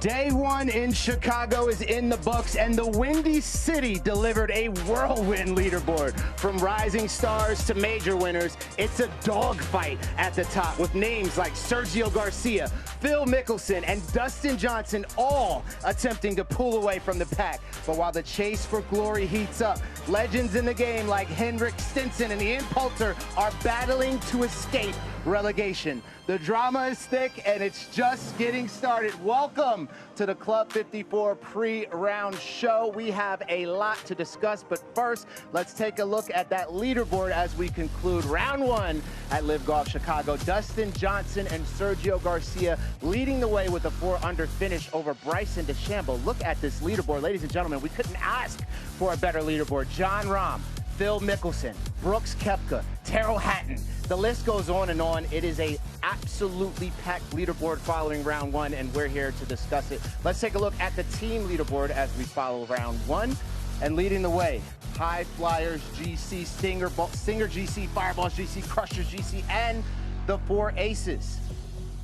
Day one in Chicago is in the books, and the Windy City delivered a whirlwind leaderboard. From rising stars to major winners, it's a dogfight at the top with names like Sergio Garcia, Phil Mickelson, and Dustin Johnson all attempting to pull away from the pack. But while the chase for glory heats up, legends in the game like Henrik Stenson and the Impulsor are battling to escape relegation. The drama is thick, and it's just getting started. Welcome to the Club 54 pre-round show. We have a lot to discuss, but first, let's take a look at that leaderboard as we conclude round one at LIV Golf Chicago. Dustin Johnson and Sergio Garcia leading the way with a 4-under finish over Bryson DeChambeau. Look at this leaderboard, ladies and gentlemen. We couldn't ask for a better leaderboard. Jon Rahm, Phil Mickelson, Brooks Koepka, Tyrrell Hatton. The list goes on and on. It is a absolutely packed leaderboard following round one, and we're here to discuss it. Let's take a look at the team leaderboard as we follow round one. And leading the way, High Flyers GC, Stinger GC, Fireballs GC, Crushers GC, and the 4 Aces.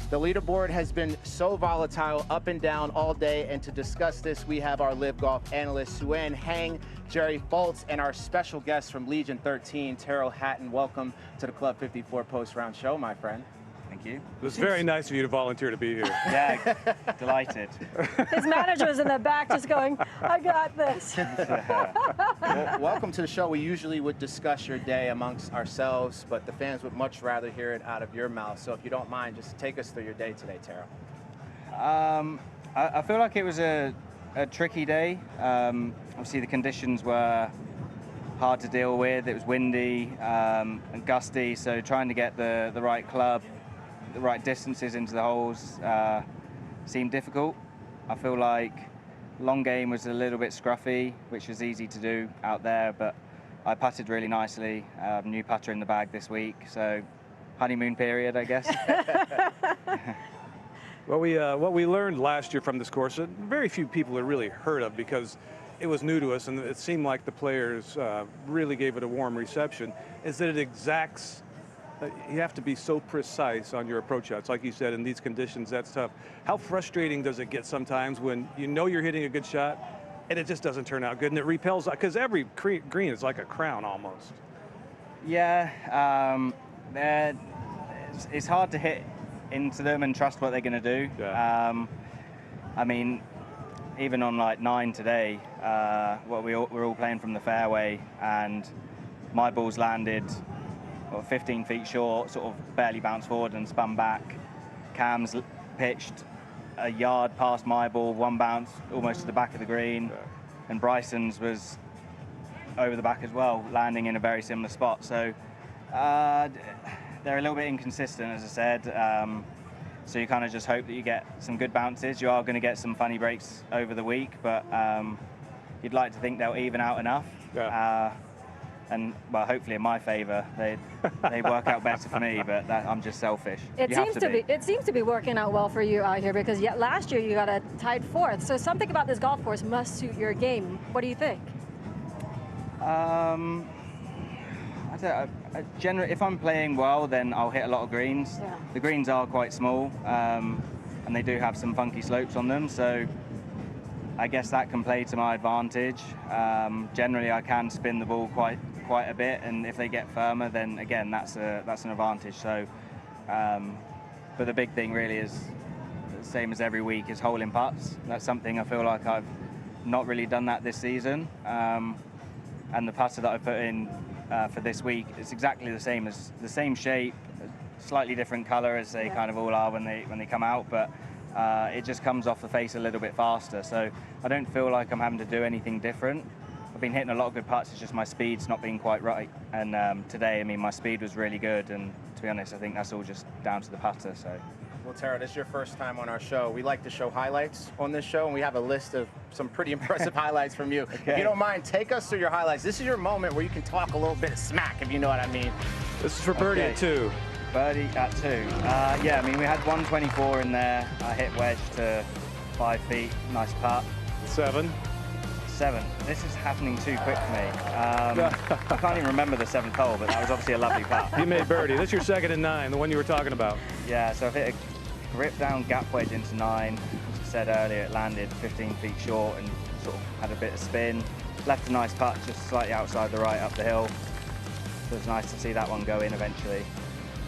The leaderboard has been so volatile, up and down all day, and to discuss this, we have our LIV Golf analysts, Suen Hang, Jerry Foltz, and our special guest from Legion 13, Tyrrell Hatton. Welcome to the Club 54 post-round show, my friend. Thank you. It was very nice of you to volunteer to be here. Yeah, delighted. His manager's in the back just going, I got this. Well, welcome to the show. We usually would discuss your day amongst ourselves, but the fans would much rather hear it out of your mouth. So if you don't mind, just take us through your day today, Tyrrell. I feel like it was a tricky day. Obviously, the conditions were hard to deal with. It was windy and gusty, so trying to get the right club, the right distances into the holes seemed difficult. I feel like long game was a little bit scruffy, which was easy to do out there, but I putted really nicely. New putter in the bag this week, so honeymoon period, I guess. Well, what we learned last year from this course, that very few people had really heard of because it was new to us, and it seemed like the players really gave it a warm reception, is that it exacts. You have to be so precise on your approach shots. Like you said, in these conditions, that's tough. How frustrating does it get sometimes when you know you're hitting a good shot and it just doesn't turn out good and it repels? Because every green is like a crown almost. Yeah, it's hard to hit into them and trust what they're going to do. Yeah. I mean, even on like 9 today, we're all playing from the fairway, and my balls landed 15 feet short, sort of barely bounced forward and spun back. Cam's pitched a yard past my ball, one bounce almost to the back of the green, and Bryson's was over the back as well, landing in a very similar spot. So they're a little bit inconsistent, as I said. So you kind of just hope that you get some good bounces. You are going to get some funny breaks over the week, but you'd like to think they'll even out enough. Yeah. And well, hopefully in my favour, they work out better for me. But I'm just selfish. It seems to be working out well for you out here, because last year you got a tied 4th. So something about this golf course must suit your game. What do you think? Generally, if I'm playing well, then I'll hit a lot of greens. Yeah. The greens are quite small, and they do have some funky slopes on them. So I guess that can play to my advantage. Generally, I can spin the ball quite a bit, and if they get firmer, then again, that's an advantage. So, but the big thing really is the same as every week, is holding putts. That's something I feel like I've not really done that this season. And the putter that I put in for this week is exactly the same shape, slightly different color as they kind of all are when they come out, but it just comes off the face a little bit faster. So I don't feel like I'm having to do anything different. I've been hitting a lot of good putts, it's just my speed's not been quite right. And today, I mean, my speed was really good, and to be honest, I think that's all just down to the putter. So. Well, Tara, this is your first time on our show. We like to show highlights on this show, and we have a list of some pretty impressive highlights from you. Okay. If you don't mind, take us through your highlights. This is your moment where you can talk a little bit of smack, if you know what I mean. This is for birdie at 2. Birdie at 2. Yeah, I mean, we had 124 in there. I hit wedge to 5 feet. Nice putt. 7. 7. This is happening too quick for me. I can't even remember the 7th hole, but that was obviously a lovely putt. You made birdie. This is your 2nd and 9, the one you were talking about. Yeah, so I've hit grip down, gap wedge into 9. As I said earlier, it landed 15 feet short and sort of had a bit of spin. Left a nice putt just slightly outside the right up the hill. So it was nice to see that one go in eventually.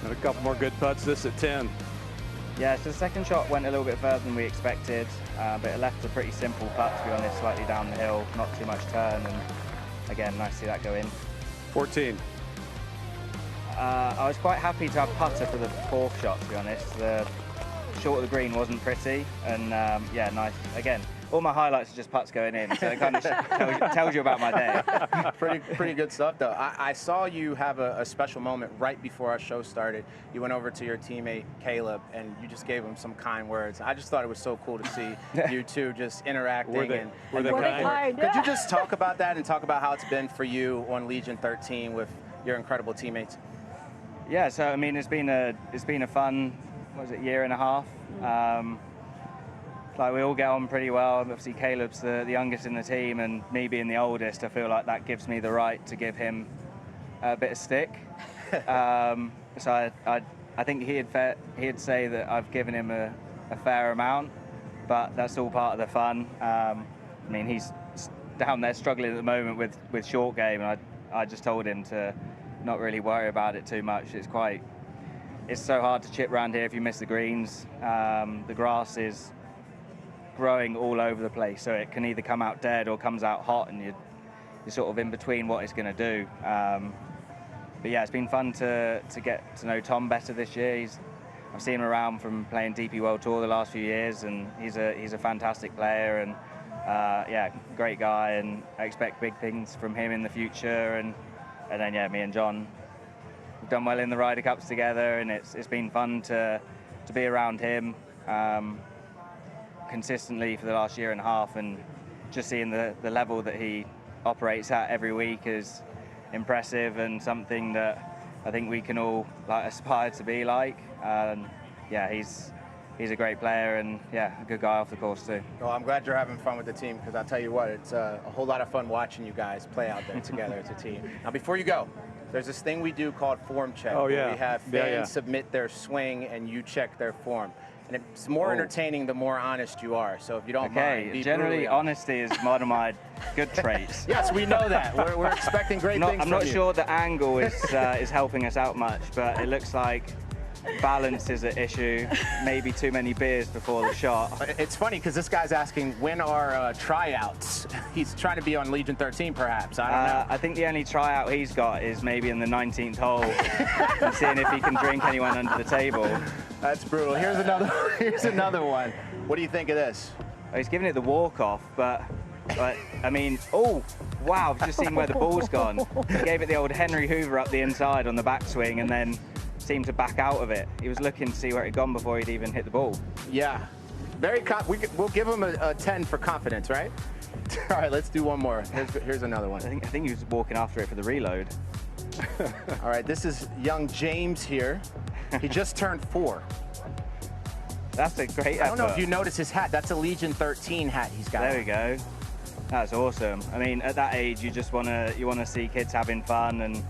And a couple more good putts, this at 10. Yeah, so the second shot went a little bit further than we expected, but it left a pretty simple putt, to be honest, slightly down the hill, not too much turn, and again, nice to see that go in. 14. I was quite happy to have putter for the fourth shot, to be honest. The short of the green wasn't pretty, and yeah, nice. Again, all my highlights are just putts going in, so it kind of tells you about my day. Pretty good stuff, though. I saw you have a special moment right before our show started. You went over to your teammate, Caleb, and you just gave him some kind words. I just thought it was so cool to see you two just interacting. Were they kind? Could you just talk about that and talk about how it's been for you on Legion 13 with your incredible teammates? Yeah, so I mean, it's been a fun, what was it, year and a half. Like we all get on pretty well. Obviously, Caleb's the youngest in the team, and me being the oldest, I feel like that gives me the right to give him a bit of stick. So I think he'd say that I've given him a fair amount, but that's all part of the fun. I mean, he's down there struggling at the moment with short game, and I just told him to not really worry about it too much. It's so hard to chip around here if you miss the greens. The grass is growing all over the place, so it can either come out dead or comes out hot, and you're sort of in between what it's going to do. But yeah, it's been fun to get to know Tom better this year. I've seen him around from playing DP World Tour the last few years, and he's a fantastic player, and yeah, great guy, and I expect big things from him in the future. And then yeah, me and John, we've done well in the Ryder Cups together, and it's been fun to be around him consistently for the last year and a half, and just seeing the level that he operates at every week is impressive, and something that I think we can all aspire to be like. Yeah, he's a great player, and yeah, a good guy off the course too. Well, I'm glad you're having fun with the team, because I'll tell you what, it's a whole lot of fun watching you guys play out there together as a team. Now, before you go, there's this thing we do called form check. Oh, yeah. Where we have fans submit their swing, and you check their form. And it's more entertaining the more honest you are. So if you don't mind, be generally honesty is one of my good traits. Yes, we know that. We're expecting great things from you. I'm not sure the angle is helping us out much, but it looks like balance is an issue. Maybe too many beers before the shot. It's funny because this guy's asking when are tryouts. He's trying to be on Legion 13, perhaps. I don't know. I think the only tryout he's got is maybe in the 19th hole, and seeing if he can drink anyone under the table. That's brutal. Here's another one. What do you think of this? Well, he's giving it the walk-off, but I mean, oh, wow, I've just seen where the ball's gone. He gave it the old Henry Hoover up the inside on the backswing, and then seemed to back out of it. He was looking to see where it had gone before he'd even hit the ball. Yeah, we'll give him a 10 for confidence, right? All right, let's do one more. Here's another one. I think he was walking after it for the reload. All right, this is young James here. He just turned 4. That's a great effort. I don't know if you noticed his hat. That's a Legion 13 hat he's got. There we go. That's awesome. I mean, at that age, you just want to see kids having fun, and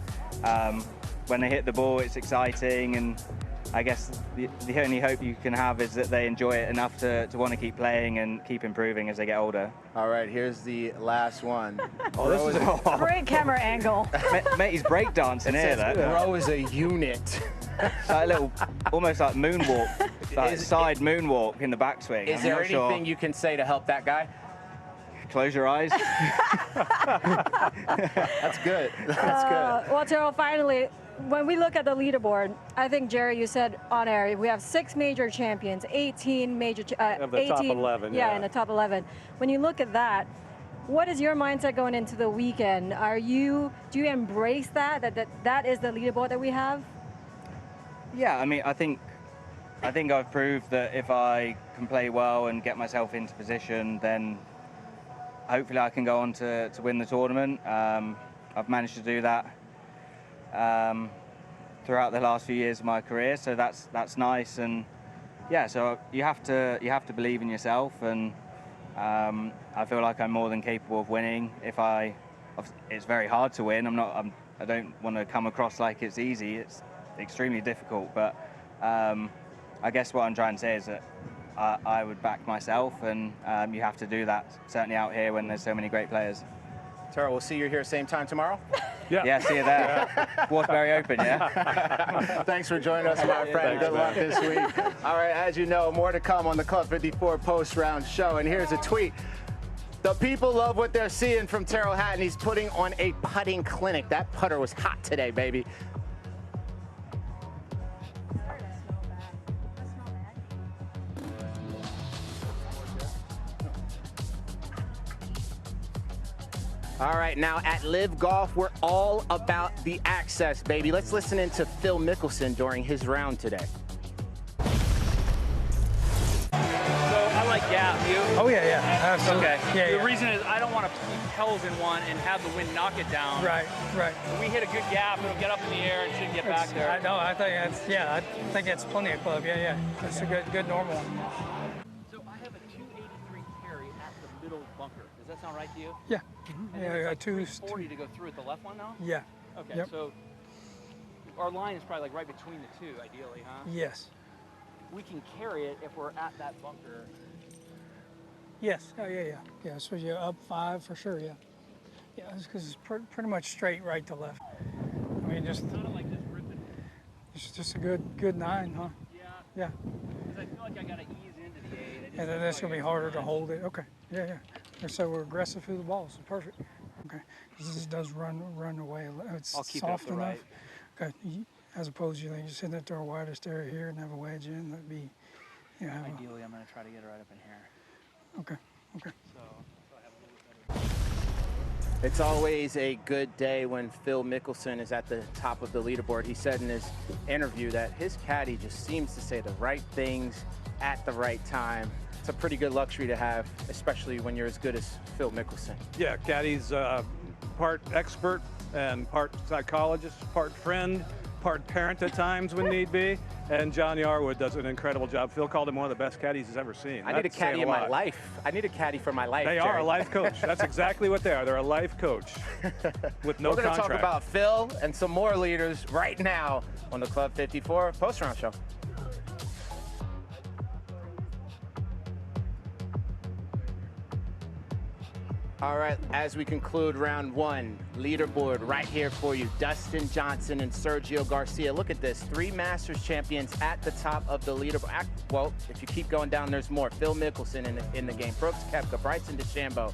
when they hit the ball, it's exciting, and I guess the only hope you can have is that they enjoy it enough to want to keep playing and keep improving as they get older. All right, here's the last one. This is a great camera angle. Mate, he's breakdancing here, though. Bro is a unit. It's like a little, almost like moonwalk, like side moonwalk in the backtswing. Is there anything you can say to help that guy? Close your eyes. That's good. That's good. Well, Tyrrell, finally, when we look at the leaderboard, I think, Jerry, you said on air, we have 6 major champions, 18 major, of the 18, top 11. Yeah, in the top 11. When you look at that, what is your mindset going into the weekend? Do you embrace that is the leaderboard that we have? Yeah, I mean, I think I've proved that if I can play well and get myself into position, then hopefully I can go on to win the tournament. I've managed to do that throughout the last few years of my career, so that's nice. And yeah, so you have to believe in yourself, and I feel like I'm more than capable of winning. It's very hard to win. I don't want to come across like it's easy. It's extremely difficult, but I guess what I'm trying to say is that I would back myself, and you have to do that, certainly out here when there's so many great players. Tyrrell, we'll see you here same time tomorrow. Yeah, see you there. Waterbury Open, yeah? Thanks for joining us, my friend. Good luck this week. All right, as you know, more to come on the Club 54 post-round show. And here's a tweet. The people love what they're seeing from Tyrrell Hatton. He's putting on a putting clinic. That putter was hot today, baby. All right, now at LIV Golf, we're all about the access, baby. Let's listen in to Phil Mickelson during his round today. So I like gap. You? Oh yeah, absolutely. Okay. Yeah, The reason is I don't want to keep hells in one and have the wind knock it down. Right. When we hit a good gap, it'll get up in the air and shouldn't get back there. I know. I think that's plenty of club. Yeah. That's a good normal one. So I have a 283 carry at the middle bunker. Does that sound right to you? Yeah. And Yeah, then I it's got like 340 to go through at the left one now? Yeah. Okay, Yep. so our line is probably like right between the two, ideally, huh? Yes. We can carry it if we're at that bunker. Yes. Oh yeah. Yeah. So you're up 5 for sure. Yeah. Yeah. It's because it's pretty much straight right to left. I mean, just Kind of like this ripping. it's just a good 9, huh? Yeah. Because I feel like I got to ease into the 8. And then it's gonna be harder to hold it. Okay. Yeah. And so we're aggressive through the ball. So perfect. Okay. This does run away. It's I'll keep it soft up the enough. right. Okay. As opposed to you just hit it to our widest area here and have a wedge in. That'd be, have a, Ideally, I'm going to try to get it right up in here. okay. So I have a little bit better. It's always a good day when Phil Mickelson is at the top of the leaderboard. He said in his interview that his caddy just seems to say the right things at the right time. It's a pretty good luxury to have, especially when you're as good as Phil Mickelson. Yeah, caddy's part expert and part psychologist, part friend, part parent at times when need be. And John Yarwood does an incredible job. Phil called him one of the best caddies he's ever seen. I need a That's saying caddy in my lot. life. I need a caddy for my life. They are Jerry. a life coach. That's exactly what they are. They're a life coach with no We're going to contract. talk about Phil and some more leaders right now on the Club 54 post-round show. All right, as we conclude round 1, leaderboard right here for you. Dustin Johnson and Sergio Garcia. Look at this, 3 Masters champions at the top of the leaderboard. Well, if you keep going down, there's more. Phil Mickelson in the game. Brooks Koepka, Bryson DeChambeau.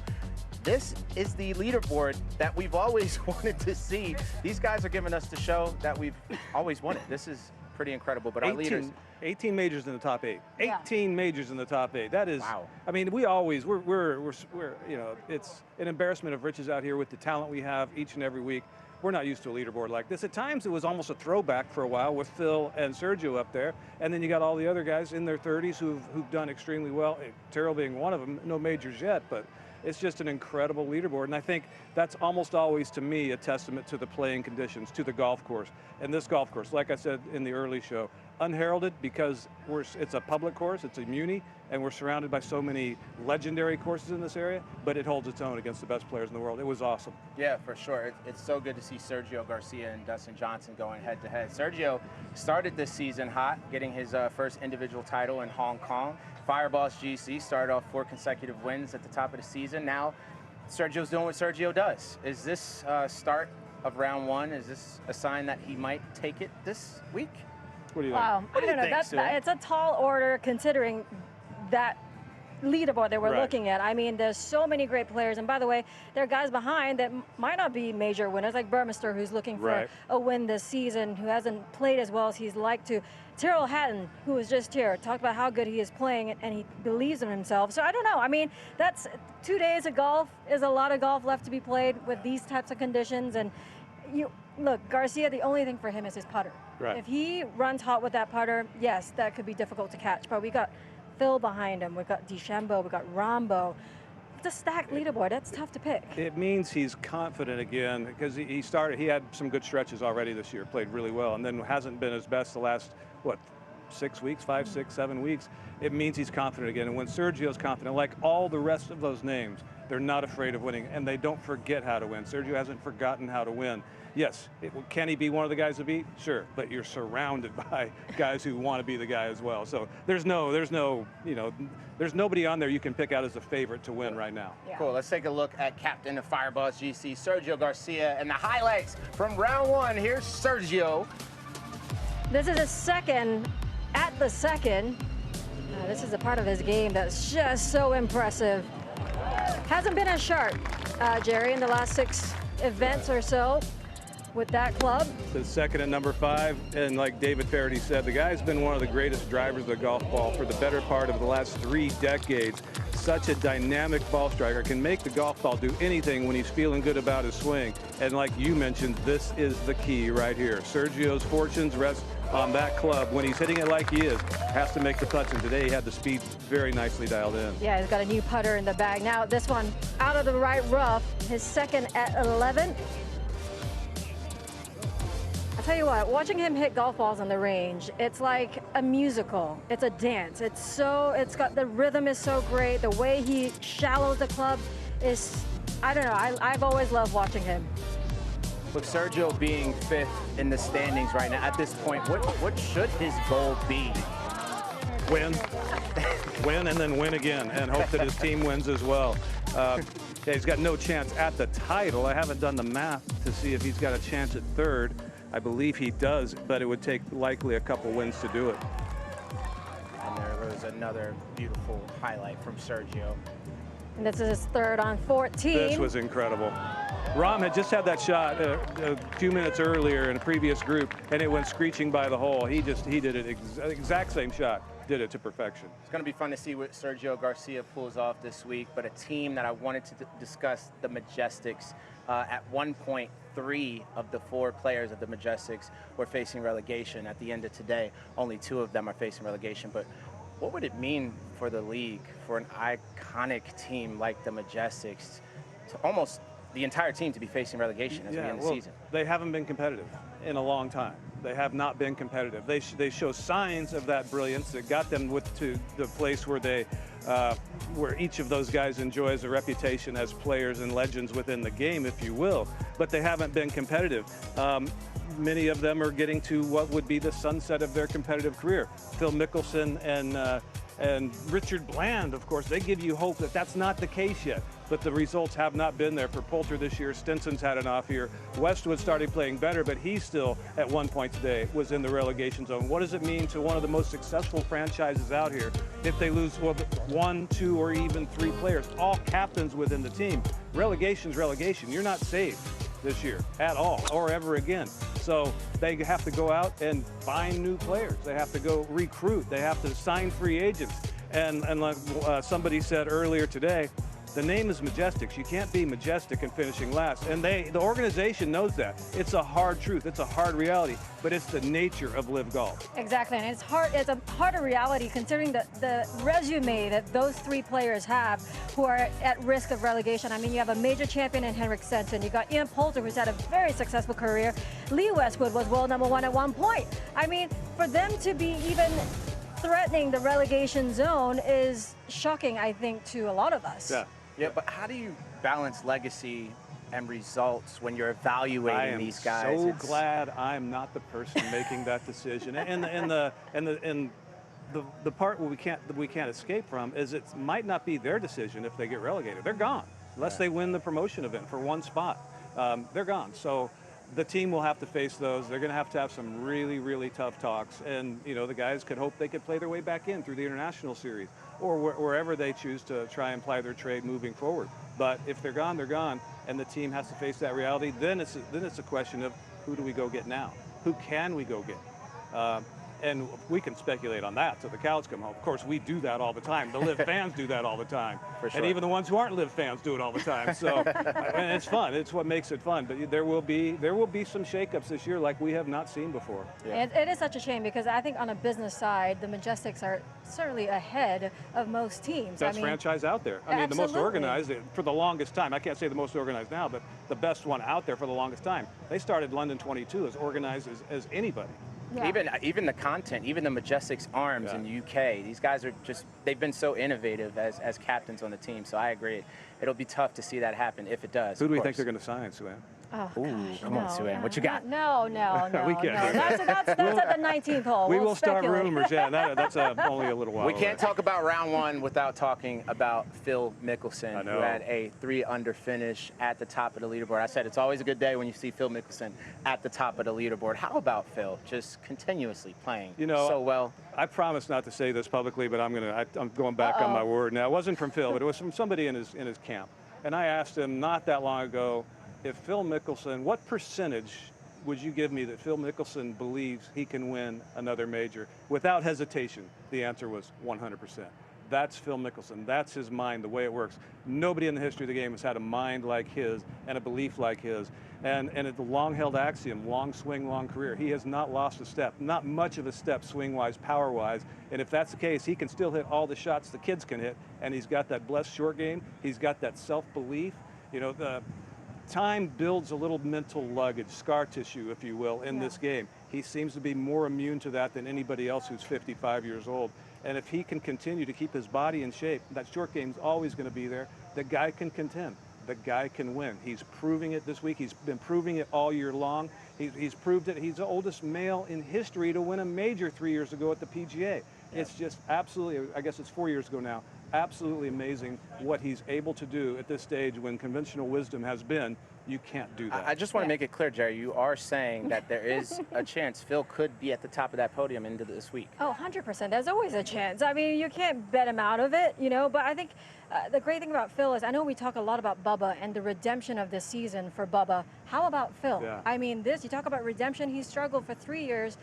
This is the leaderboard that we've always wanted to see. These guys are giving us the show that we've always wanted. This is pretty incredible, but our leaders... 18 majors in the top 8. Yeah. 18 majors in the top 8. That is, Wow. I mean, we're you know, it's an embarrassment of riches out here with the talent we have each and every week. We're not used to a leaderboard like this. At times, it was almost a throwback for a while with Phil and Sergio up there, and then you got all the other guys in their 30s who've done extremely well. Tyrrell being one of them, no majors yet, but it's just an incredible leaderboard, and I think that's almost always, to me, a testament to the playing conditions, to the golf course. And this golf course, like I said in the early show, unheralded because it's a public course, it's a muni, and we're surrounded by so many legendary courses in this area, but it holds its own against the best players in the world. It was awesome. Yeah, for sure. It's so good to see Sergio Garcia and Dustin Johnson going head-to-head. Sergio started this season hot, getting his first individual title in Hong Kong. Fireboss GC started off 4 consecutive wins at the top of the season. Now, Sergio's doing what Sergio does. Is this start of round 1, is this a sign that he might take it this week? What do you Wow, What do I you don't know. think, Sue? It's a tall order considering that leaderboard that we're Right. looking at. I mean, there's so many great players, and by the way, there are guys behind that might not be major winners, like Burmester, who's looking for Right. a win this season, who hasn't played as well as he's like to. Tyrrell Hatton, who was just here, talked about how good he is playing, and he believes in himself. So I don't know. I mean, that's 2 days of golf is a lot of golf left to be played with these types of conditions, and you look, Garcia, the only thing for him is his putter. Right. If he runs hot with that putter, yes, that could be difficult to catch. But we got Phil behind him. We got DeChambeau. We got Rambo. It's a stacked leaderboard. That's tough to pick. It means he's confident again because he had some good stretches already this year, played really well, and then hasn't been his best the last, 6 weeks, 5, 6, 7 weeks, it means he's confident again. And when Sergio's confident, like all the rest of those names, they're not afraid of winning, and they don't forget how to win. Sergio hasn't forgotten how to win. Yes, can he be one of the guys to beat? Sure, but you're surrounded by guys who want to be the guy as well. So there's nobody on there you can pick out as a favorite to win right now. Yeah. Cool, let's take a look at Captain of Fireboss GC, Sergio Garcia, and the highlights from round one. Here's Sergio. This is his second at the second. This is a part of his game that's just so impressive. Hasn't been as sharp, Jerry, in the last 6 events or so with that club. The second at number 5, and like David Faraday said, the guy's been one of the greatest drivers of the golf ball for the better part of the last 3 decades. Such a dynamic ball striker, can make the golf ball do anything when he's feeling good about his swing. And like you mentioned, this is the key right here. Sergio's fortunes rest on that club. When he's hitting it like he is, has to make the putts, and today he had the speed very nicely dialed in. Yeah, he's got a new putter in the bag. Now this one out of the right rough, his second at 11. I'll tell you what, watching him hit golf balls on the range, it's like a musical. It's a dance. It's got, the rhythm is so great. The way he shallows the club is, I don't know, I've always loved watching him. With Sergio being 5th in the standings right now, at this point, what should his goal be? Win. Win and then win again, and hope that his team wins as well. Yeah, he's got no chance at the title. I haven't done the math to see if he's got a chance at 3rd. I believe he does, but it would take likely a couple wins to do it. And there was another beautiful highlight from Sergio. And this is his 3rd on 14. This was incredible. Rahm had just had that shot a few minutes earlier in a previous group, and it went screeching by the hole. He did it exact same shot, did it to perfection. It's going to be fun to see what Sergio Garcia pulls off this week, but a team that I wanted to discuss, the Majestics. At one point, 3 of the 4 players of the Majestics were facing relegation. At the end of today, only 2 of them are facing relegation. But what would it mean for the league, for an iconic team like the Majestics, to almost the entire team to be facing relegation as we end the season? They haven't been competitive in a long time. They have not been competitive. They show signs of that brilliance that got them to the place where where each of those guys enjoys a reputation as players and legends within the game, if you will. But they haven't been competitive. Many of them are getting to what would be the sunset of their competitive career. Phil Mickelson and Richard Bland, of course, they give you hope that that's not the case yet. But the results have not been there for Poulter this year. Stinson's had an off year. Westwood started playing better, but he still, at one point today, was in the relegation zone. What does it mean to one of the most successful franchises out here if they lose 1, 2, or even 3 players, all captains within the team? Relegation's relegation. You're not saved this year at all or ever again. So they have to go out and find new players. They have to go recruit. They have to sign free agents. And like somebody said earlier today, the name is Majestics. You can't be majestic and finishing last. And the organization knows that. It's a hard truth. It's a hard reality. But it's the nature of LIV Golf. Exactly, and it's a harder reality considering the resume that those 3 players have who are at risk of relegation. I mean, you have a major champion in Henrik Stenson. You got Ian Poulter, who's had a very successful career. Lee Westwood was world #1 at one point. I mean, for them to be even threatening the relegation zone is shocking, I think, to a lot of us. Yeah, but how do you balance legacy and results when you're evaluating these guys? I am so glad I'm not the person making that decision. And the part where we can't escape from is it might not be their decision if they get relegated. They're gone unless they win the promotion event for 1 spot. They're gone. So the team will have to face those. They're going to have some really, really tough talks. And, you know, the guys could hope they could play their way back in through the international series or wherever they choose to try and ply their trade moving forward. But if they're gone, and the team has to face that reality. Then it's a question of who do we go get now? Who can we go get? And we can speculate on that till the cows come home. Of course, we do that all the time. The LIV fans do that all the time. For sure. And even the ones who aren't LIV fans do it all the time. So and it's fun. It's what makes it fun. But there will be some shakeups this year like we have not seen before. Yeah. It is such a shame because I think on a business side, the Majestics are certainly ahead of most teams. Best franchise out there. I mean, the most organized for the longest time. I can't say the most organized now, but the best one out there for the longest time. They started London 22 as organized as anybody. Yeah. Even the content, even the Majestics arms in the UK, these guys are they've been so innovative as captains on the team. So I agree. It'll be tough to see that happen if it does. Who do we think they're going to sign, Suan? Oh, Ooh, gosh, come on, Suan. What you got? No. We can't do That's at the 19th hole. We We'll will start speculate. rumors. Yeah, that's only a little while We can't away. talk about round one without talking about Phil Mickelson, who had a 3-under finish at the top of the leaderboard. I said it's always a good day when you see Phil Mickelson at the top of the leaderboard. How about Phil just continuously playing so well? I promise not to say this publicly, but I'm going back on my word. Now, it wasn't from Phil, but it was from somebody in his camp. And I asked him not that long ago, if Phil Mickelson, what percentage would you give me that Phil Mickelson believes he can win another major? Without hesitation, the answer was 100%. That's Phil Mickelson. That's his mind, the way it works. Nobody in the history of the game has had a mind like his and a belief like his. And it's a long-held axiom, long swing, long career. He has not lost a step, not much of a step swing-wise, power-wise. And if that's the case, he can still hit all the shots the kids can hit. And he's got that blessed short game. He's got that self-belief. The time builds a little mental luggage, scar tissue, if you will, in this game. He seems to be more immune to that than anybody else who's 55 years old. And if he can continue to keep his body in shape, that short game's always going to be there. The guy can contend. The guy can win. He's proving it this week. He's been proving it all year long. He's proved it. He's the oldest male in history to win a major 3 years ago at the PGA. It's just absolutely, I guess it's 4 years ago now, absolutely amazing what he's able to do at this stage when conventional wisdom has been, you can't do that. I just want to make it clear, Jerry, you are saying that there is a chance Phil could be at the top of that podium into this week. Oh, 100%. There's always a chance. I mean, you can't bet him out of it, but I think the great thing about Phil is, I know we talk a lot about Bubba and the redemption of this season for Bubba. How about Phil? Yeah. I mean, you talk about redemption. He struggled for 3 years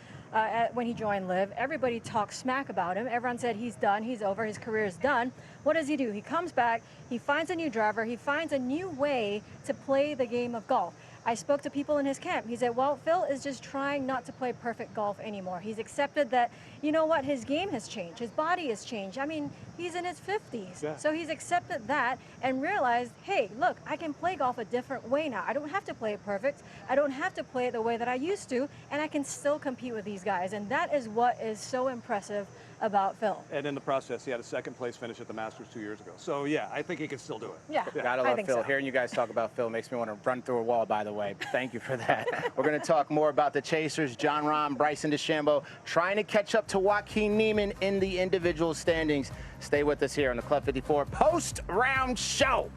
when he joined LIV. Everybody talked smack about him. Everyone said he's done, he's over, his career is done. What does he do? He comes back, he finds a new driver, he finds a new way to play the game of golf. I spoke to people in his camp. He said, well, Phil is just trying not to play perfect golf anymore. He's accepted that, his game has changed. His body has changed. I mean, he's in his 50s. Yeah. So he's accepted that and realized, hey, look, I can play golf a different way now. I don't have to play it perfect. I don't have to play it the way that I used to, and I can still compete with these guys. And that is what is so impressive about Phil. And in the process, he had a second place finish at the Masters 2 years ago. So yeah, I think he can still do it. Yeah, Gotta I love think Phil. so. Hearing you guys talk about Phil makes me want to run through a wall, by the way. Thank you for that. We're going to talk more about the Chasers, John Rahm, Bryson DeChambeau, trying to catch up to Joaquin Neiman in the individual standings. Stay with us here on the Club 54 post-round show.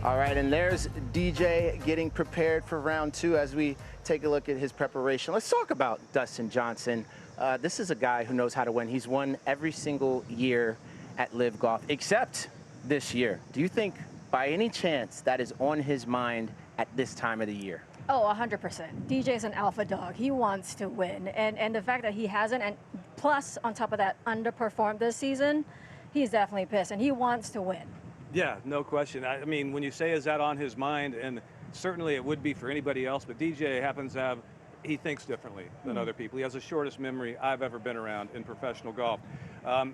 All right, and there's DJ getting prepared for round two as we take a look at his preparation. Let's talk about Dustin Johnson. This is a guy who knows how to win. He's won every single year at LIV Golf, except this year. Do you think, by any chance, that is on his mind at this time of the year? Oh, 100%. DJ's an alpha dog. He wants to win. And the fact that he hasn't, and plus, on top of that, underperformed this season, he's definitely pissed, and he wants to win. Yeah, no question. I mean, when you say is that on his mind, and certainly it would be for anybody else, but DJ happens to have, he thinks differently than other people. He has the shortest memory I've ever been around in professional golf.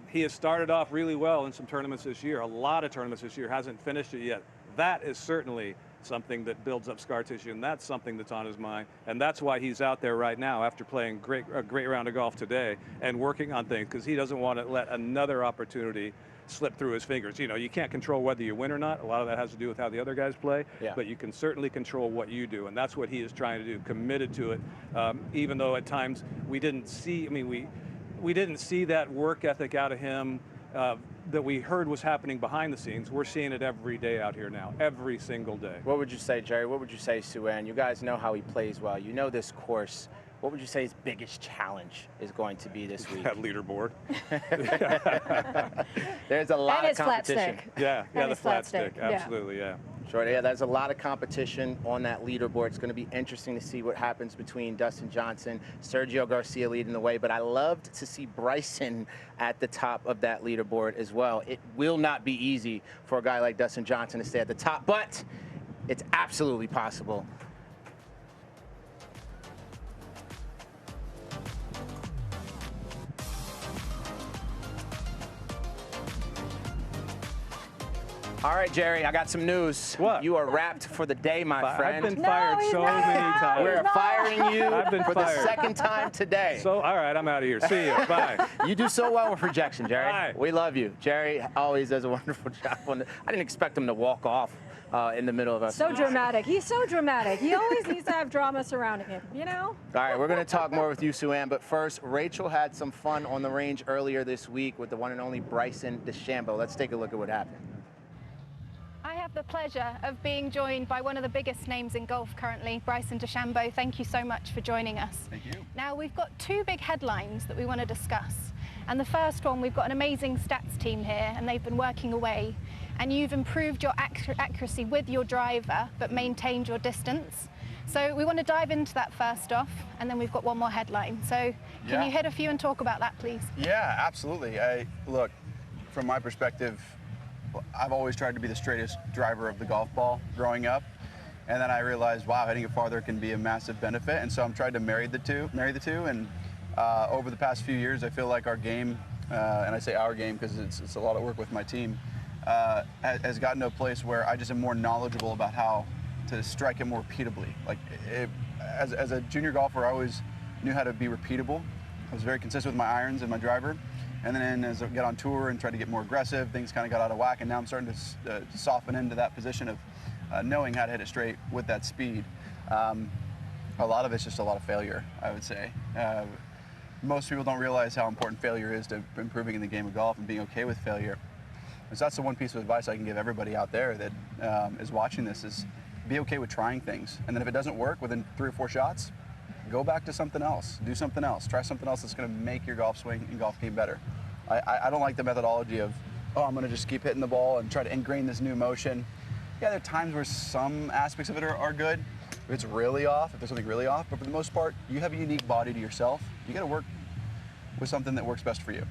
He has started off really well in some tournaments this year, a lot of tournaments this year, hasn't finished it yet. That is certainly something that builds up scar tissue, and that's something that's on his mind. And that's why he's out there right now after playing a great round of golf today and working on things, because he doesn't want to let another opportunity slip through his fingers. You can't control whether you win or not. A lot of that has to do with how the other guys play, but you can certainly control what you do, and that's what he is trying to do, committed to it, even though at times we didn't see, we didn't see that work ethic out of him that we heard was happening behind the scenes. We're seeing it every day out here now, every single day. What would you say, Jerry? What would you say, Suan? You guys know how he plays well. You know this course. What would you say his biggest challenge is going to be this week? That leaderboard. There's a lot and of competition. Flat stick. Yeah, And the his flat stick. Absolutely, yeah. Sure, yeah, there's a lot of competition on that leaderboard. It's going to be interesting to see what happens between Dustin Johnson, Sergio Garcia leading the way, but I loved to see Bryson at the top of that leaderboard as well. It will not be easy for a guy like Dustin Johnson to stay at the top, but it's absolutely possible. All right, Jerry, I got some news. What? You are wrapped for the day, my friend. I've been fired so many times. We're firing you I've been for fired. the second time today. So, all right, I'm out of here. See you. Bye. You do so well with rejection, Jerry. Bye. We love you. Jerry always does a wonderful job. I didn't expect him to walk off in the middle of us. So dramatic. He's so dramatic. He always needs to have drama surrounding him, you know? All right, we're going to talk more with you, Sue-Ann, but first, Rachel had some fun on the range earlier this week with the one and only Bryson DeChambeau. Let's take a look at what happened. I have the pleasure of being joined by one of the biggest names in golf currently, Bryson DeChambeau. Thank you so much for joining us. Thank you. Now, we've got two big headlines that we want to discuss. And the first one, we've got an amazing stats team here, and they've been working away. And you've improved your accuracy with your driver, but maintained your distance. So we want to dive into that first off, and then we've got one more headline. So can you hit a few and talk about that, please? Yeah, absolutely. Look, from my perspective, I've always tried to be the straightest driver of the golf ball growing up. And then I realized, wow, hitting it farther can be a massive benefit. And so I'm trying to marry the two. And over the past few years, I feel like our game, and I say our game because it's a lot of work with my team, has gotten to a place where I just am more knowledgeable about how to strike it more repeatably. Like, as a junior golfer, I always knew how to be repeatable. I was very consistent with my irons and my driver. And then as I get on tour and try to get more aggressive, things kind of got out of whack, and now I'm starting to soften into that position of knowing how to hit it straight with that speed. A lot of it's just a lot of failure, I would say. Most people don't realize how important failure is to improving in the game of golf and being okay with failure. So that's the one piece of advice I can give everybody out there that is watching this, is be okay with trying things. And then if it doesn't work within 3 or 4 shots, go back to something else, do something else, try something else that's going to make your golf swing and golf game better. I don't like the methodology of, oh, I'm going to just keep hitting the ball and try to ingrain this new motion. Yeah, there are times where some aspects of it are good. If it's really off, if there's something really off, but for the most part, you have a unique body to yourself. You got to work with something that works best for you.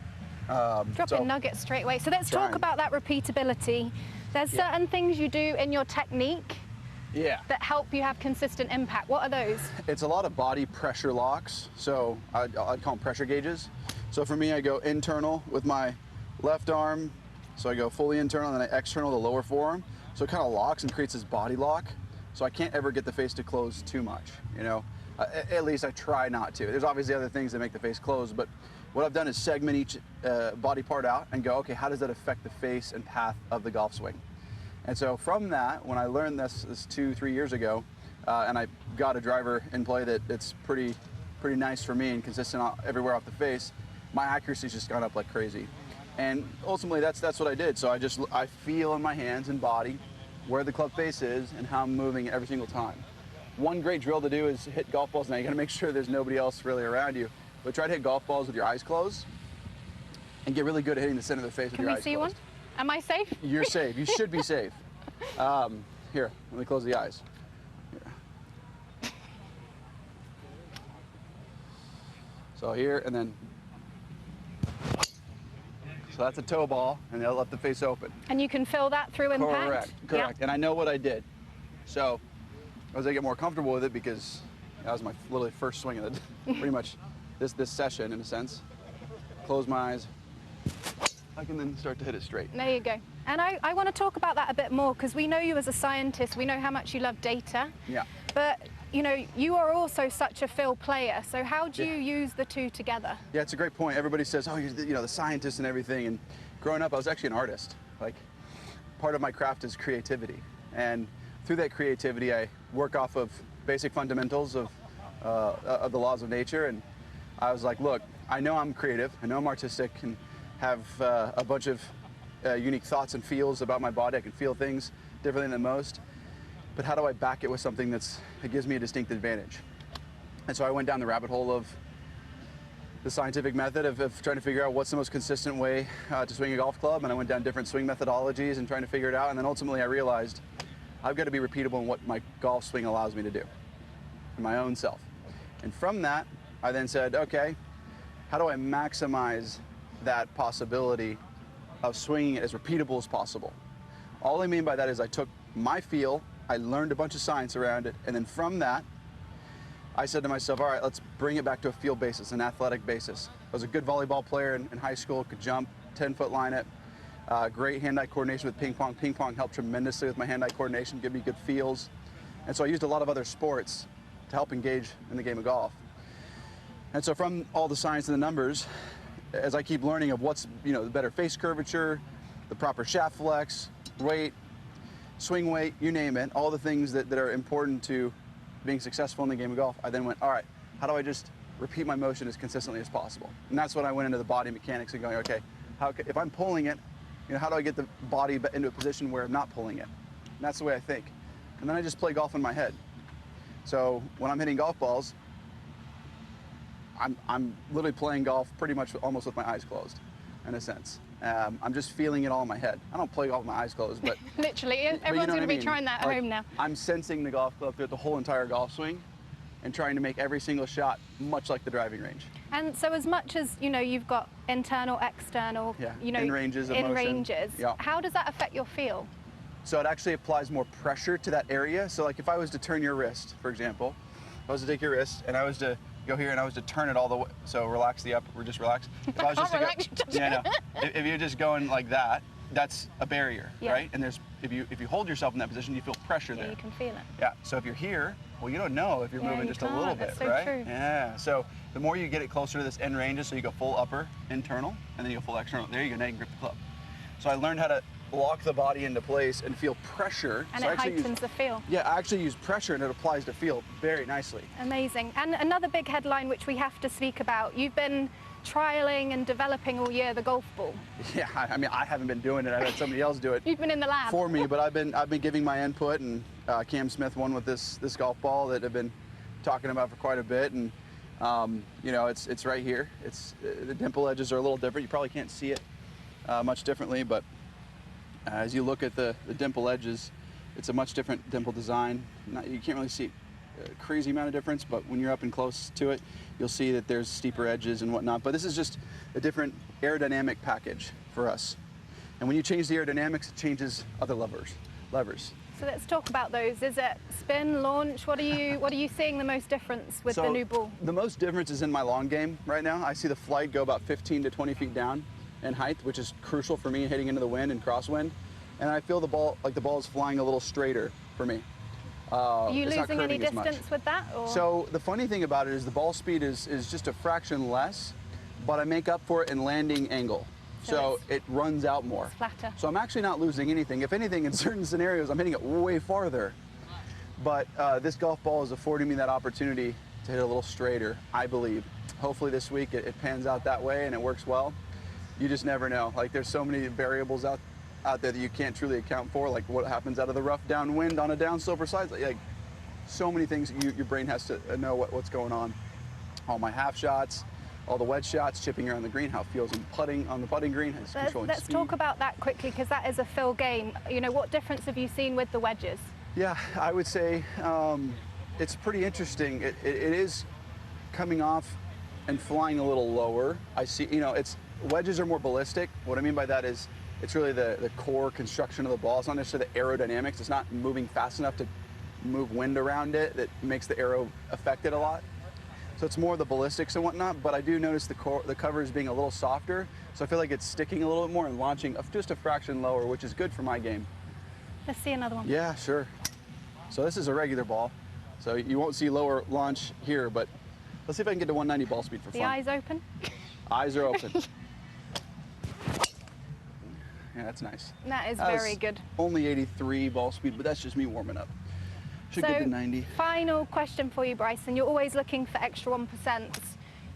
Dropping nuggets straight away. So let's talk about that repeatability. There's certain things you do in your technique that help you have consistent impact. What are those? It's a lot of body pressure locks. So I'd call them pressure gauges. So for me, I go internal with my left arm. So I go fully internal, and then I external the lower forearm. So it kind of locks and creates this body lock. So I can't ever get the face to close too much, you know? At least I try not to. There's obviously other things that make the face close, but what I've done is segment each body part out and go, okay, how does that affect the face and path of the golf swing? And so from that, when I learned this 2-3 years ago, and I got a driver in play that's pretty nice for me and consistent everywhere off the face, my accuracy's just gone up like crazy. And ultimately, that's what I did. So I feel in my hands and body where the club face is and how I'm moving every single time. One great drill to do is hit golf balls. Now you got to make sure there's nobody else really around you, but try to hit golf balls with your eyes closed and get really good at hitting the center of the face with your eyes closed. Can we see one? Am I safe? You're safe. You should be safe. Here, let me close the eyes. Here. So here, and then. So that's a toe ball, and they'll let the face open. And you can feel that through impact? Correct. And I know what I did. So as I get more comfortable with it, because that was my literally first swing of the, pretty much this session in a sense. Close my eyes. I can then start to hit it straight. There you go. And I want to talk about that a bit more, because we know you as a scientist. We know how much you love data. Yeah. But you know, you are also such a feel player. So how do you use the two together? Yeah, it's a great point. Everybody says, oh, you're the scientist and everything. And growing up, I was actually an artist. Like, part of my craft is creativity. And through that creativity, I work off of basic fundamentals of the laws of nature. And I was like, look, I know I'm creative. I know I'm artistic and have a bunch of unique thoughts and feels about my body. I can feel things differently than most. But how do I back it with something that gives me a distinct advantage? And so I went down the rabbit hole of the scientific method of trying to figure out what's the most consistent way to swing a golf club. And I went down different swing methodologies and trying to figure it out. And then ultimately I realized I've got to be repeatable in what my golf swing allows me to do, in my own self. And from that, I then said, okay, how do I maximize that possibility of swinging it as repeatable as possible? All I mean by that is I took my feel, I learned a bunch of science around it, and then from that, I said to myself, all right, let's bring it back to a field basis, an athletic basis. I was a good volleyball player in high school, could jump, 10-foot line it. Great hand-eye coordination with ping pong. Ping pong helped tremendously with my hand-eye coordination, give me good feels. And so I used a lot of other sports to help engage in the game of golf. And so from all the science and the numbers, as I keep learning of what's, the better face curvature, the proper shaft flex, weight, swing weight, you name it, all the things that are important to being successful in the game of golf, I then went, all right, how do I just repeat my motion as consistently as possible? And that's when I went into the body mechanics and going, okay, if I'm pulling it, how do I get the body into a position where I'm not pulling it? And that's the way I think. And then I just play golf in my head. So when I'm hitting golf balls, I'm literally playing golf pretty much almost with my eyes closed, in a sense. I'm just feeling it all in my head. I don't play golf with my eyes closed, but literally, everyone's going to be trying that at home now. I'm sensing the golf club throughout the whole entire golf swing, and trying to make every single shot much like the driving range. And so, as much as you've got internal, external, in ranges of motion. Yeah. How does that affect your feel? So it actually applies more pressure to that area. So like if I was to turn your wrist, for example, if I was to take your wrist and I was to go here and I was to turn it all the way, so relax the upper, just relax. If I was just if you're just going like that, that's a barrier, right? And there's if you hold yourself in that position, you feel pressure there. You can feel it. Yeah. So if you're here, well, you don't know if you're moving just a little bit, so right? True. Yeah. So the more you get it closer to this end ranges, so you go full upper internal, and then you go full external. There you go. Now you can grip the club. So I learned how to lock the body into place and feel pressure. And so it heightens the feel. Yeah, I actually use pressure and it applies to feel very nicely. Amazing. And another big headline which we have to speak about, you've been trialing and developing all year the golf ball. Yeah, I mean, I haven't been doing it. I've had somebody else do it. You've been in the lab. For me, but I've been giving my input, and Cam Smith won with this golf ball that I've been talking about for quite a bit, and it's right here. It's the dimple edges are a little different. You probably can't see it much differently, but as you look at the dimple edges, it's a much different dimple design. You can't really see a crazy amount of difference, but when you're up and close to it, you'll see that there's steeper edges and whatnot. But this is just a different aerodynamic package for us. And when you change the aerodynamics, it changes other levers. So let's talk about those. Is it spin, launch? What are you seeing the most difference with the new ball? The most difference is in my long game right now. I see the flight go about 15 to 20 feet down in height, which is crucial for me hitting into the wind and crosswind. And I feel the ball is flying a little straighter for me. Are you losing any distance with that? Or? So the funny thing about it is the ball speed is just a fraction less, but I make up for it in landing angle. So it runs out more. It's flatter. So I'm actually not losing anything. If anything, in certain scenarios, I'm hitting it way farther. But this golf ball is affording me that opportunity to hit a little straighter, I believe. Hopefully this week it pans out that way and it works well. You just never know. Like there's so many variables out there that you can't truly account for, like what happens out of the rough downwind on a downslope or side. Like so many things your brain has to know what's going on. All my half shots, all the wedge shots, chipping around the green, how it feels in putting on the putting green, controlling Let's speed. talk about that quickly, because that is a fill game. What difference have you seen with the wedges? Yeah, I would say it's pretty interesting. It is coming off and flying a little lower. I see, wedges are more ballistic. What I mean by that is it's really the core construction of the ball. It's not necessarily the aerodynamics. It's not moving fast enough to move wind around it that makes the arrow affect it a lot. So it's more the ballistics and whatnot, but I do notice the cover is being a little softer, so I feel like it's sticking a little bit more and launching just a fraction lower, which is good for my game. Let's see another one. Yeah, sure. So this is a regular ball, so you won't see lower launch here, but let's see if I can get to 190 ball speed for fun. The eyes open? Eyes are open. Yeah, that's nice. That is very good. Only 83 ball speed, but that's just me warming up. Should get to 90. Final question for you, Bryson. You're always looking for extra 1%.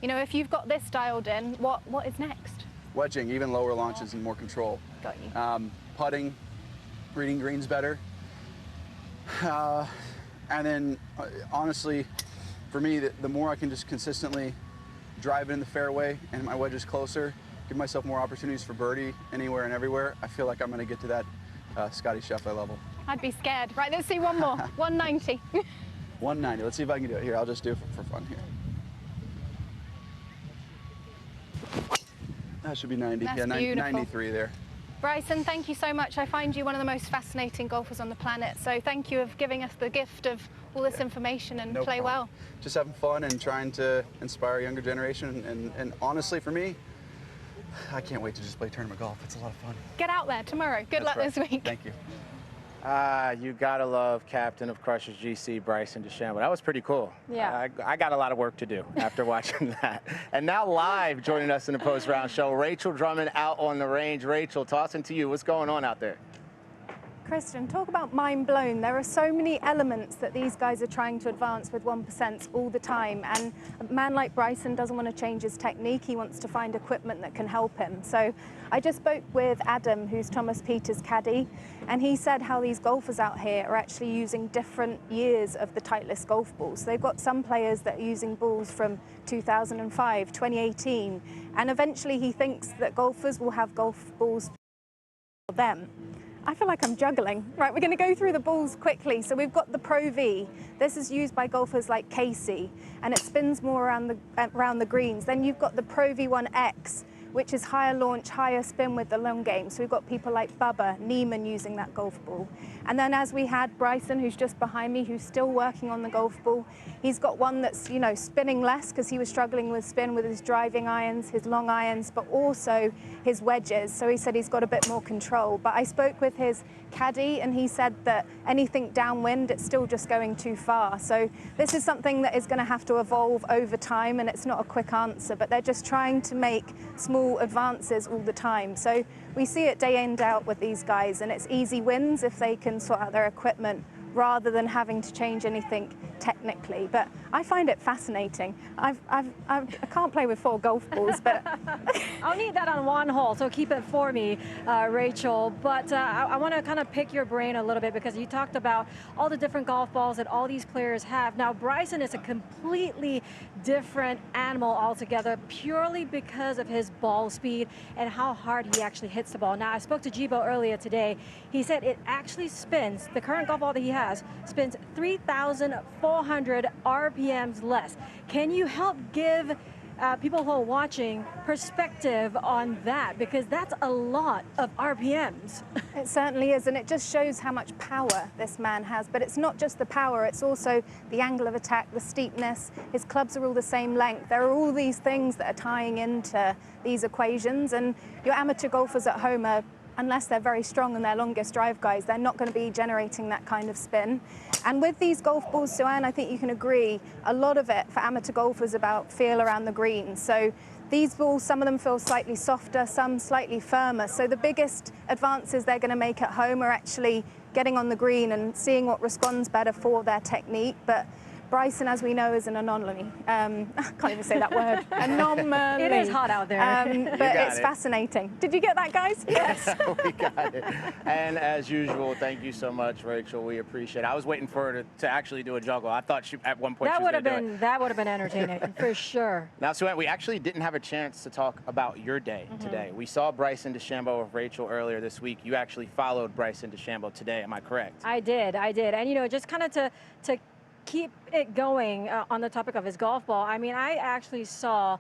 If you've got this dialed in, what is next? Wedging, even lower launches and more control. Got you. Putting, reading greens better. And then, honestly, for me, the more I can just consistently drive it in the fairway and my wedge is closer, give myself more opportunities for birdie anywhere and everywhere, I feel like I'm going to get to that Scotty Scheffler level. I'd be scared. Right, let's see one more. 190. 190. Let's see if I can do it. Here, I'll just do it for fun here. That should be 90. That's yeah, beautiful. 93 there. Bryson, thank you so much. I find you one of the most fascinating golfers on the planet. So thank you for giving us the gift of all this information and No play problem. well. Just having fun and trying to inspire a younger generation. And honestly, for me, I can't wait to just play tournament golf. It's a lot of fun. Get out there tomorrow. Good luck this week. Thank you. You gotta love captain of Crushers GC, Bryson DeChambeau. That was pretty cool. Yeah. I got a lot of work to do after watching that. And now live joining us in the post-round show, Rachel Drummond out on the range. Rachel, tossing to you. What's going on out there? Kristen, talk about mind blown. There are so many elements that these guys are trying to advance with 1% all the time. And a man like Bryson doesn't want to change his technique. He wants to find equipment that can help him. So I just spoke with Adam, who's Thomas Peters' caddy, and he said how these golfers out here are actually using different years of the Titleist golf balls. So they've got some players that are using balls from 2005, 2018, and eventually he thinks that golfers will have golf balls for them. I feel like I'm juggling. Right, we're going to go through the balls quickly. So we've got the Pro V. This is used by golfers like Casey, and it spins more around the greens. Then you've got the Pro V1X, which is higher launch, higher spin with the long game. So we've got people like Bubba, Neiman using that golf ball. And then as we had Bryson, who's just behind me, who's still working on the golf ball, he's got one that's, you know, spinning less because he was struggling with spin with his driving irons, his long irons, but also his wedges. So he said he's got a bit more control. But I spoke with his caddy and he said that anything downwind, it's still just going too far. So this is something that is going to have to evolve over time, and it's not a quick answer, but they're just trying to make small advances all the time. So we see it day in, day out with these guys, and it's easy wins if they can sort out their equipment rather than having to change anything technically. But I find it fascinating. I can't play with 4 golf balls, but I'll need that on one hole, so keep it for me, Rachel. But I want to kind of pick your brain a little bit, because you talked about all the different golf balls that all these players have. Now, Bryson is a completely different animal altogether, purely because of his ball speed and how hard he actually hits the ball. Now, I spoke to Jibo earlier today. He said it actually spins, the current golf ball that he has, spins 3,400 RPMs less. Can you help give people who are watching perspective on that? Because that's a lot of RPMs. It certainly is, and it just shows how much power this man has. But it's not just the power, it's also the angle of attack, the steepness. His clubs are all the same length. There are all these things that are tying into these equations, and your amateur golfers at home are, unless they're very strong and they're longest drive guys, they're not going to be generating that kind of spin. And with these golf balls, Sue-Ann, I think you can agree, a lot of it for amateur golfers about feel around the green. So these balls, some of them feel slightly softer, some slightly firmer. So the biggest advances they're going to make at home are actually getting on the green and seeing what responds better for their technique. But Bryson, as we know, is an anomaly. I can't even say that word. Anomaly. It is hot out there. But it's fascinating. Did you get that, guys? Yes, we got it. And as usual, thank you so much, Rachel. We appreciate it. I was waiting for her to actually do a juggle. I thought at one point that would have been entertaining for sure. Now, Sue-Ann, we actually didn't have a chance to talk about your day today. We saw Bryson DeChambeau with Rachel earlier this week. You actually followed Bryson DeChambeau today. Am I correct? I did. And you know, just kind of to keep it going on the topic of his golf ball, I mean, I actually saw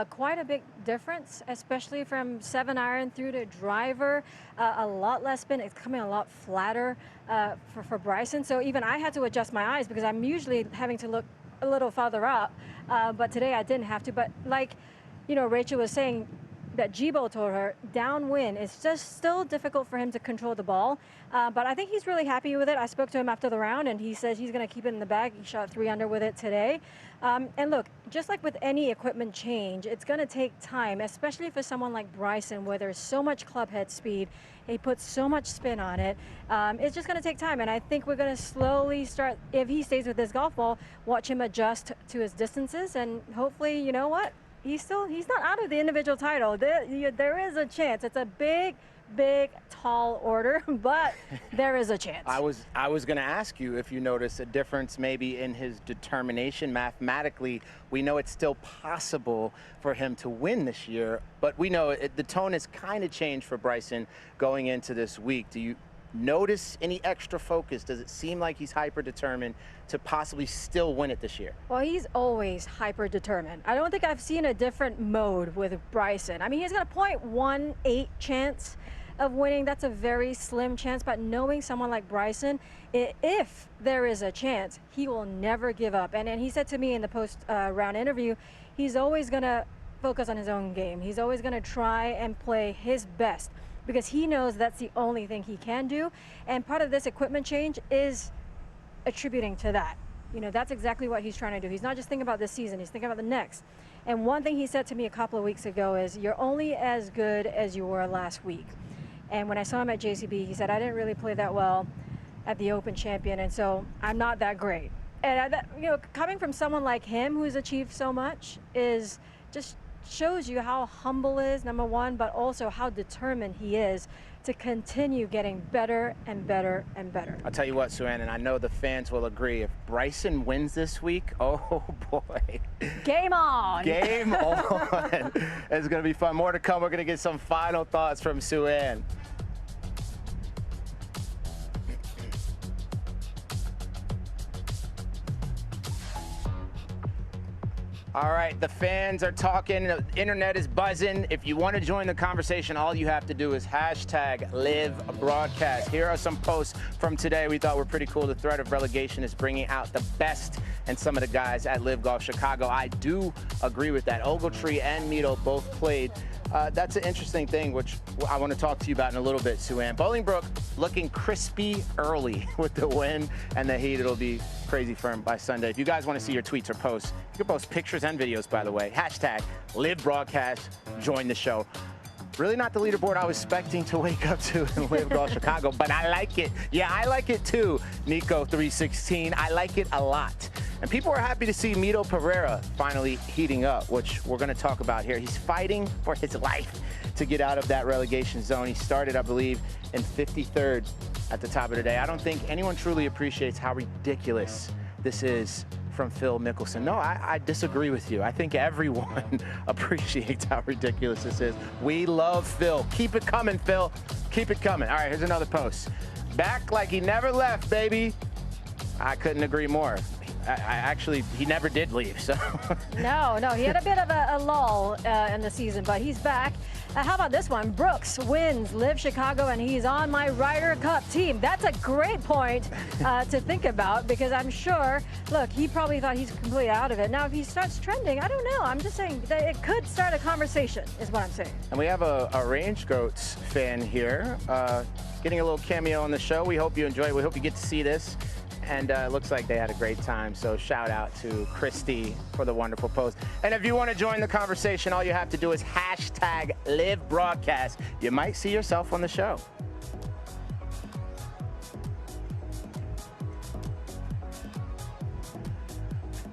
quite a big difference, especially from 7-iron through to driver. A lot less spin. It's coming a lot flatter for Bryson. So even I had to adjust my eyes, because I'm usually having to look a little farther up. But today I didn't have to. But like, you know, Rachel was saying, that Jibo told her, downwind, it's just still difficult for him to control the ball. But I think he's really happy with it. I spoke to him after the round, and he says he's going to keep it in the bag. He shot 3 under with it today. And look, just like with any equipment change, it's going to take time, especially for someone like Bryson, where there's so much club head speed. He puts so much spin on it. It's just going to take time, and I think we're going to slowly start, if he stays with this golf ball, watch him adjust to his distances, and hopefully, you know what? He's not out of the individual title. There is a chance. It's a big, tall order, but there is a chance. I was going to ask you if you notice a difference maybe in his determination. Mathematically, we know it's still possible for him to win this year, but we know the tone has kind of changed for Bryson going into this week. Do you notice any extra focus? Does it seem like he's hyper determined to possibly still win it this year? Well, he's always hyper determined. I don't think I've seen a different mode with Bryson. I mean, he's got a 0.18 chance of winning. That's a very slim chance, but knowing someone like Bryson, if there is a chance, he will never give up. And he said to me in the post round interview, he's always gonna focus on his own game. He's always going to try and play his best because he knows that's the only thing he can do. And part of this equipment change is attributing to that. You know, that's exactly what he's trying to do. He's not just thinking about this season, he's thinking about the next. And one thing he said to me a couple of weeks ago is, you're only as good as you were last week. And when I saw him at JCB, he said, I didn't really play that well at the Open Champion, and so I'm not that great. And, you know, coming from someone like him who's achieved so much is just shows you how humble is, number one, but also how determined he is to continue getting better and better and better. I'll tell you what, Sue Ann, and I know the fans will agree, if Bryson wins this week, oh boy. Game on. Game on. It's going to be fun. More to come. We're going to get some final thoughts from Sue Ann. All right, the fans are talking, the internet is buzzing. If you want to join the conversation, all you have to do is hashtag LIV Broadcast. Here are some posts from today we thought were pretty cool. The threat of relegation is bringing out the best in some of the guys at LIV Golf Chicago. I do agree with that. Ogletree and Mito both played. That's an interesting thing, which I want to talk to you about in a little bit, Sue Ann. Bolingbrook looking crispy early with the win and the heat. It'll be crazy for him by Sunday. If you guys want to see your tweets or posts, you can post pictures and videos, by the way. Hashtag LIV Broadcast. Join the show. Really not the leaderboard I was expecting to wake up to in LIV Golf Chicago, but I like it. Yeah, I like it too, Nico316. I like it a lot. And people are happy to see Mito Pereira finally heating up, which we're going to talk about here. He's fighting for his life to get out of that relegation zone. He started, I believe, in 53rd at the top of the day. I don't think anyone truly appreciates how ridiculous this is from Phil Mickelson. No, I disagree with you. I think everyone appreciates how ridiculous this is. We love Phil. Keep it coming, Phil. Keep it coming. All right, here's another post. Back like he never left, baby. I couldn't agree more. Actually, he never did leave, so. No, he had a bit of a lull in the season, but he's back. How about this one? Brooks wins LIV Chicago, and he's on my Ryder Cup team. That's a great point to think about, because I'm sure, look, he probably thought he's completely out of it. Now, if he starts trending, I don't know. I'm just saying that it could start a conversation, is what I'm saying. And we have a Range Goats fan here, getting a little cameo on the show. We hope you enjoy it. We hope you get to see this. And it looks like they had a great time. So shout out to Christy for the wonderful post. And if you want to join the conversation, all you have to do is hashtag LIV Broadcast. You might see yourself on the show.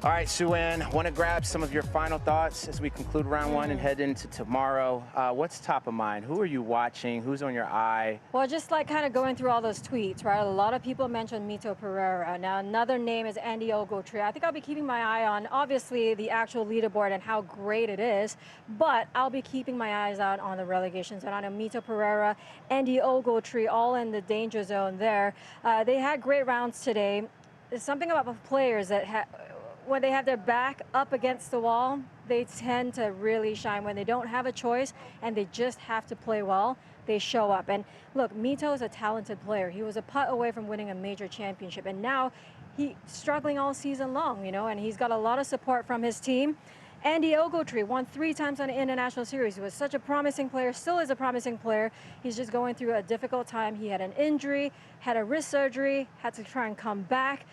All right, Sue Ann, want to grab some of your final thoughts as we conclude round one and head into tomorrow. What's top of mind? Who are you watching? Who's on your eye? Well, just like kind of going through all those tweets, right? A lot of people mentioned Mito Pereira. Now, another name is Andy Ogletree. I think I'll be keeping my eye on, obviously, the actual leaderboard and how great it is, but I'll be keeping my eyes out on the relegations. And I know Mito Pereira, Andy Ogletree, all in the danger zone there. They had great rounds today. There's something about the players that when they have their back up against the wall, they tend to really shine. When they don't have a choice and they just have to play well, they show up. And look, Mito is a talented player. He was a putt away from winning a major championship, and now he's struggling all season long, you know, and he's got a lot of support from his team. Andy Ogletree won 3 times on the International Series. He was such a promising player, still is a promising player. He's just going through a difficult time. He had an injury, had a wrist surgery, had to try and come back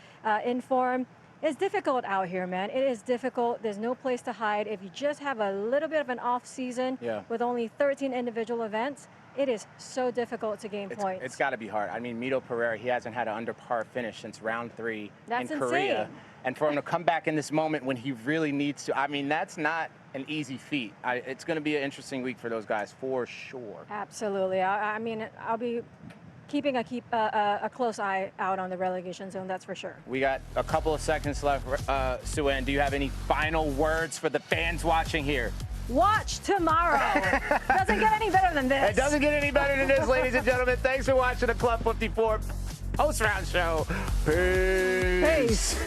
in form. It's difficult out here, man. It is difficult. There's no place to hide. If you just have a little bit of an off season with only 13 individual events, it is so difficult to gain points. It's got to be hard. I mean, Mito Pereira, he hasn't had an under par finish since round 3 in Korea. Insane. And for him to come back in this moment when he really needs to, I mean, that's not an easy feat. It's going to be an interesting week for those guys, for sure. Absolutely. I mean, I'll be keeping a close eye out on the relegation zone, that's for sure. We got a couple of seconds left. Sue Ann, do you have any final words for the fans watching here? Watch tomorrow. Doesn't get any better than this. It doesn't get any better than this, ladies and gentlemen. Thanks for watching the Club 54 post-round show. Peace.